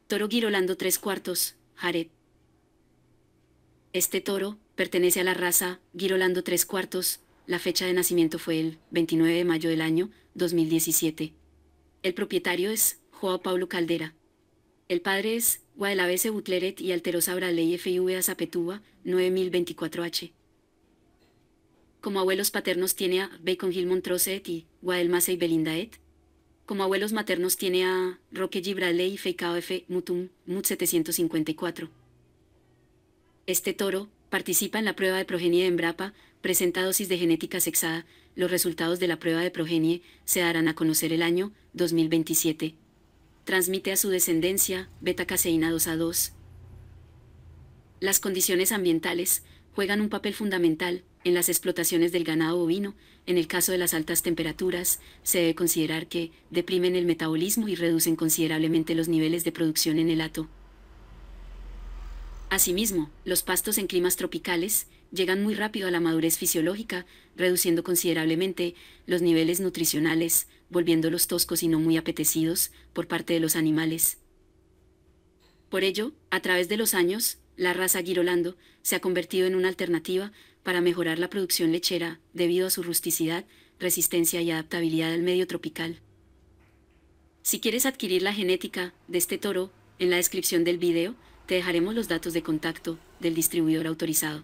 Toro Girolando 3/4, Jared. Este toro pertenece a la raza Girolando 3/4, la fecha de nacimiento fue el 29 de mayo del año 2017. El propietario es Joao Paulo Caldera. El padre es Guadalabese Butleret y Alterosa Braley FIVA Zapetúa 9024H. Como abuelos paternos tiene a Bacon Hill Montroset y Guadelmase y Belindaet. Como abuelos maternos tiene a Roque Gibraley y Feicao F. Mutum, Mut 754. Este toro participa en la prueba de progenie de Embrapa, presenta dosis de genética sexada. Los resultados de la prueba de progenie se darán a conocer el año 2027. Transmite a su descendencia beta-caseína 2A2. Las condiciones ambientales juegan un papel fundamental en las explotaciones del ganado bovino. En el caso de las altas temperaturas, se debe considerar que deprimen el metabolismo y reducen considerablemente los niveles de producción en el hato. Asimismo, los pastos en climas tropicales llegan muy rápido a la madurez fisiológica, reduciendo considerablemente los niveles nutricionales, volviéndolos toscos y no muy apetecidos por parte de los animales. Por ello, a través de los años, la raza Girolando se ha convertido en una alternativa para mejorar la producción lechera debido a su rusticidad, resistencia y adaptabilidad al medio tropical. Si quieres adquirir la genética de este toro, en la descripción del video te dejaremos los datos de contacto del distribuidor autorizado.